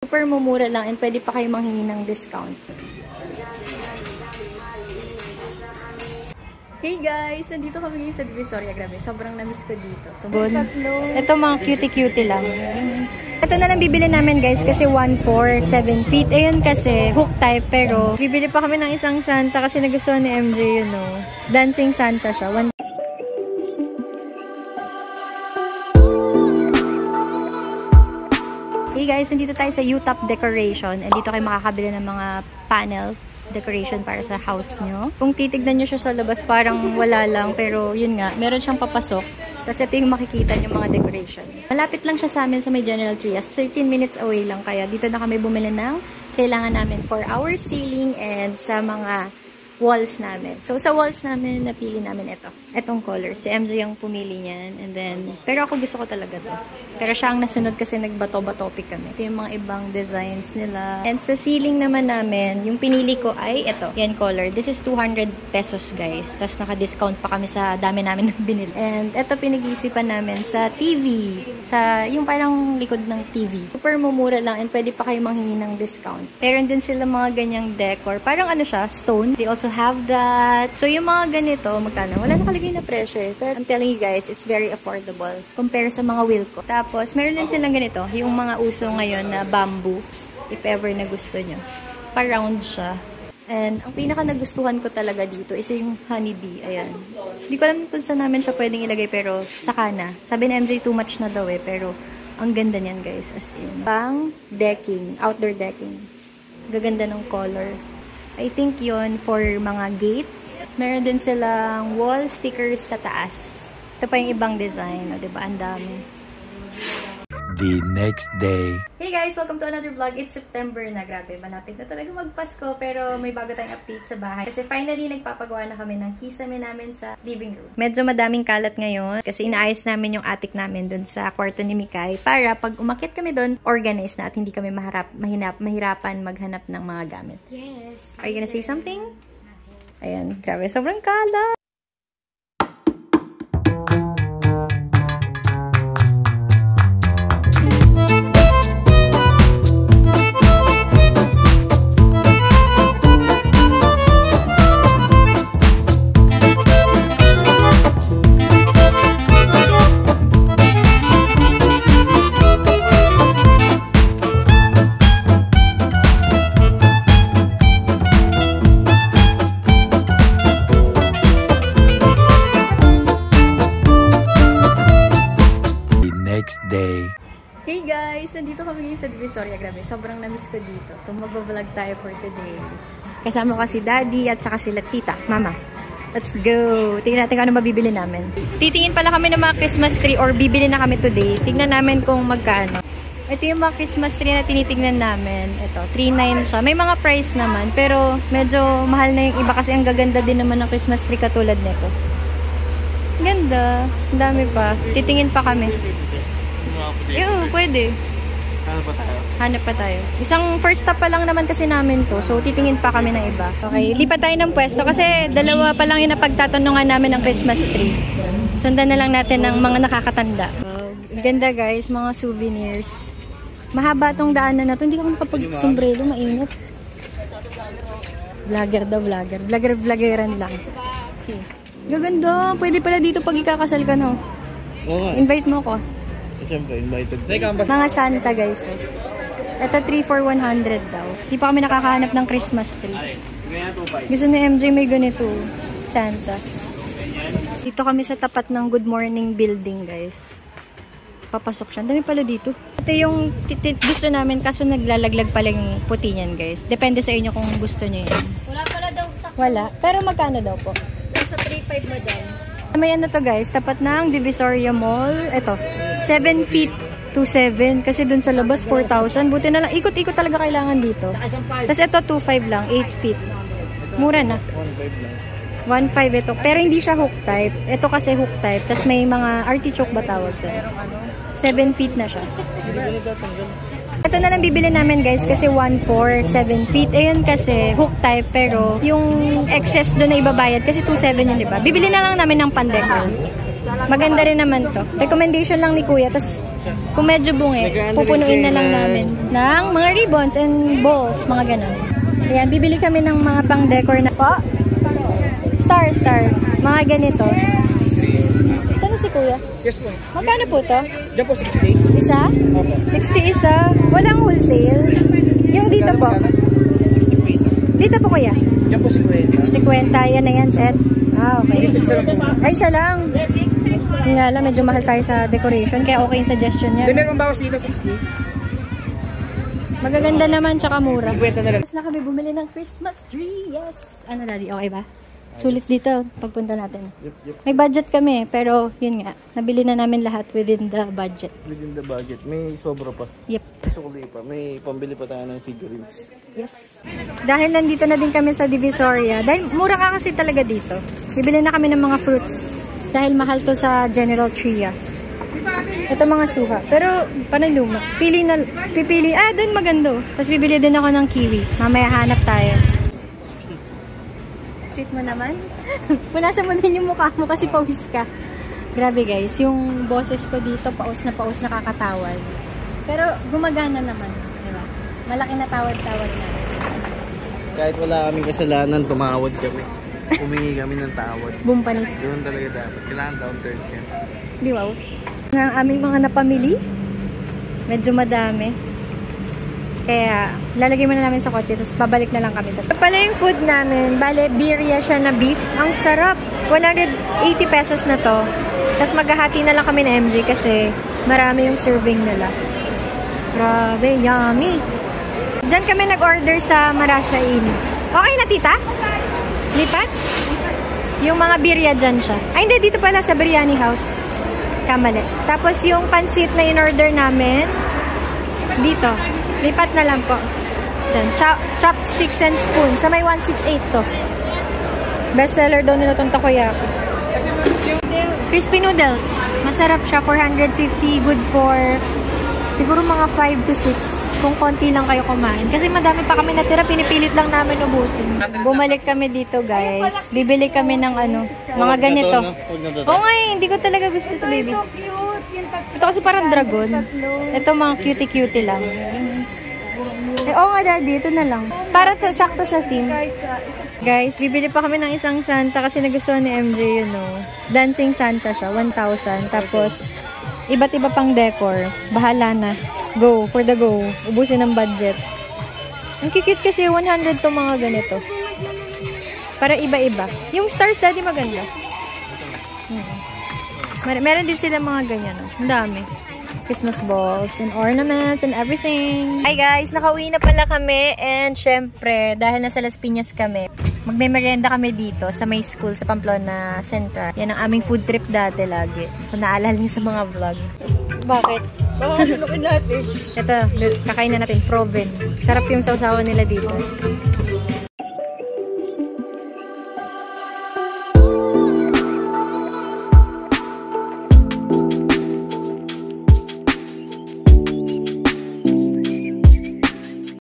Super mumura lang and pwede pa kayo manghingi ng discount. Hey guys! Nandito kami ngayon sa Divisoria. Grabe, sobrang namiss ko dito. So, ito mga cutie-cutie lang. Ito na lang bibili namin guys kasi 1.4, 7 feet. Ayun kasi hook type pero bibili pa kami ng isang Santa kasi nagustuhan ni MJ yun, no? Dancing Santa siya. Hey guys, nandito tayo sa U-Top Decoration and dito kayo makakabili ng mga panel decoration para sa house nyo. Kung titignan nyo siya sa labas, parang wala lang. Pero yun nga, meron siyang papasok. Tapos ito yung makikita nyo mga decoration. Malapit lang siya sa amin sa may General Trias. 13 minutes away lang. Kaya dito na kami bumili ng kailangan namin for our ceiling and sa mga walls namin. So, sa walls namin, napili namin ito. Itong color. Si MJ yung pumili niyan. And then, pero ako gusto ko talaga to. Pero siya ang nasunod kasi nagbato-batopic kami. Ito yung mga ibang designs nila. And sa ceiling naman namin, yung pinili ko ay ito. Yan color. This is 200 pesos guys. Tapos naka-discount pa kami sa dami namin ng binili. And ito pinag-iisipan namin sa TV. Sa yung parang likod ng TV. Super mumura lang and pwede pa kayo manghingi ng discount. Meron din sila mga ganyang decor. Parang ano siya, stone. They also have that. So yung mga ganito, magkano? Wala nakalagay na presyo eh. Pero I'm telling you guys, it's very affordable. Compare sa mga Wilko. Tapos, meron din silang ganito. Yung mga uso ngayon na bamboo. If ever na gusto nyo. Pa-round siya. And, ang pinaka nagustuhan ko talaga dito is yung honeybee. Ayan. Hindi ko alam kung saan namin siya pwedeng ilagay, pero saka na. Sabi ni MJ, too much na daw eh. Pero, ang ganda niyan guys. As in. Pang decking. Outdoor decking. Gaganda ng color. I think yon for mga gate. Meron din silang wall stickers sa taas. Ito pa yung ibang design. O, diba? Ang dami. The next day. Hey guys! Welcome to another vlog. It's September na. Grabe, malapit na talaga magpasko. Pero may bago tayong update sa bahay. Kasi finally, nagpapagawa na kami ng kisame namin sa living room. Medyo madaming kalat ngayon. Kasi inaayos namin yung attic namin dun sa kwarto ni Mikay. Para pag umakyat kami dun, organize na at hindi kami mahirapan maghanap ng mga gamit. Yes. Are you gonna say something? Ayan, grabe. Sobrang kalat. Day. Hey guys! Nandito kami ngayon sa Divisoria. Grabe, sobrang namiss ko dito. So, mag-vlog tayo for today. Kasama ko si Daddy at saka sila Tita, Mama. Let's go! Tingnan natin kung ano mabibili namin. Titingin pala kami ng mga Christmas tree or bibili na kami today. Tingnan namin kung magkano. Ito yung mga Christmas tree na tinitingnan namin. Ito, 3.9 siya. May mga price naman, pero medyo mahal na yung iba kasi ang gaganda din naman ng Christmas tree katulad nito. Ganda. Ang dami pa. Titingin pa kami. Oo, pwede. Hanap pa tayo. Isang first stop pa lang naman kasi namin to. So, titingin pa kami ng iba. Okay, lipat tayo ng pwesto kasi dalawa pa lang yung napagtatanungan namin ng Christmas tree. Sundan na lang natin ng mga nakakatanda. Ganda guys, mga souvenirs. Mahaba tong daanan na to. Hindi ako nakapag-sombrero, mainit. Vlogger daw, vlogger. Vloggeran lang. Okay. Gaganda. Pwede pala dito pag ikakasal ka, no? Invite mo ko. Siyempre, invited. Mga Santa, guys. Ito, 3 for 100 daw. Hindi pa kami nakakahanap ng Christmas tree. Gusto ni MJ may ganito. Santa. Dito kami sa tapat ng Good Morning Building, guys. Papasok siya. Dami pala dito. Ito yung gusto namin, kaso naglalaglag pala yung puti niyan, guys. Depende sa inyo kung gusto nyo yan. Wala pala daw stock. Wala. Pero magkano daw po? Nasa 3.5 madam. May ano to guys, tapat ng Divisoria Mall. Ito, 7 feet to 7. Kasi dun sa labas, 4,000. Buti na lang, ikot-ikot talaga kailangan dito. Tapos ito, 2.5 lang, 8 feet. Mura na. 1.5 ito. Pero hindi siya hook type. Ito kasi hook type. Tapos may mga artichoke ba tawag dyan? 7 feet na siya. Ito na lang bibili namin guys kasi 1.4, 7 feet. Ayun kasi hook type pero yung excess doon na ibabayad kasi 2.7 yun, diba? Bibili na lang namin ng pandecor. Maganda rin naman to. Recommendation lang ni Kuya. Tapos Kung medyo bungi, pupunuin na lang namin ng mga ribbons and balls, mga ganun. Ayan, bibili kami ng mga pang-decor na po. Star. Mga ganito. Saan si Kuya? Yes po. Magkano po to? Diyan po 60. Isa? Opo. 60 isa. Walang wholesale. Yung dito po. 60 peso. Dito po Kuya. Diyan po 50. 50. Yan na yan, set. Ah, okay. Isa lang po. Ay, isa lang. Yung nga lang, medyo mahal tayo sa decoration. Kaya okay yung suggestion niya. Hindi, meron bawas dito 60. Magaganda naman, tsaka mura. 50 na lang. Tapos na kami bumili ng Christmas tree. Yes! Ano, Daddy? Okay ba? Sulit dito, pagpunta natin. Yep. May budget kami, pero yun nga, nabili na namin lahat within the budget. Within the budget. May sobra pa. Yep. Sukli pa. May pambili pa tayo ng figurines. Yes. Dahil nandito na din kami sa Divisoria, dahil mura ka kasi talaga dito, bibili na kami ng mga fruits. Dahil mahal to sa General Trias. Ito mga suha. Pero, panaluma. Pipili. Ah, dun maganda. Tapos bibili din ako ng kiwi. Mamaya hanap tayo. Sweet mo naman. Punasan mo din yung mukha mo kasi pawis ka. Grabe guys, yung boses ko dito, paus na kakatawad. Pero, gumagana naman. Diba? Malaki na tawad-tawad na. Kahit wala kaming kasalanan, tumawad kami. Humingi kami ng tawad. Bumpanis. Doon talaga dapat. Kailangan down-turn ka. Di wow? Ang aming mga napamili, medyo madami. Kaya, lalagay muna namin sa kotse, tapos babalik na lang kami sa... Pala yung food namin, bale, birria siya na beef. Ang sarap! 180 pesos na to. Tapos maghahati na lang kami na MJ kasi marami yung serving nila. Grabe, yummy! Diyan kami nag-order sa Marasa Inn. Okay na, tita? Lipat? Yung mga birria dyan siya. Ay, hindi. Dito pala sa Biryani House. Kamali. Tapos yung pancit na in-order namin, dito. Lipat na lang po. Dyan. Chopsticks and spoon. Sa may 168 to. Bestseller daw nila itong takoyaki. Crispy noodles. Masarap siya. 450. Good for siguro mga 5 to 6. Kung konti lang kayo kumain. Kasi madami pa kami natira, pinipilit lang namin ubusin. Bumalik kami dito, guys. Bibili kami ng ano, mga ganito. Oo nga hindi ko talaga gusto to, baby. Ito kasi parang dragon. Ito mga cutie-cutie lang. Oo nga, daddy, ito na lang. Para sakto sa theme. Guys, bibili pa kami ng isang Santa kasi nagustuhan ni MJ, you know. Dancing Santa siya, 1,000. Tapos, iba't iba pang decor. Bahala na. Go, for the go. Ubusin ng budget. Ang cute kasi 100 to mga ganito. Para iba-iba. Yung stars, daddy, maganda. Meron din sila mga ganyan. Ang dami. Christmas balls and ornaments and everything. Hi guys, nakauwi na pala kami. And syempre, dahil nasa Las Piñas kami, magme-merienda kami dito sa may school sa Pamplona Center. Yan ang aming food trip dati lagi. Kung naalala niyo sa mga vlog. Bakit? Baka natin. Ito, kakain na natin, proven. Sarap yung sausawan nila dito.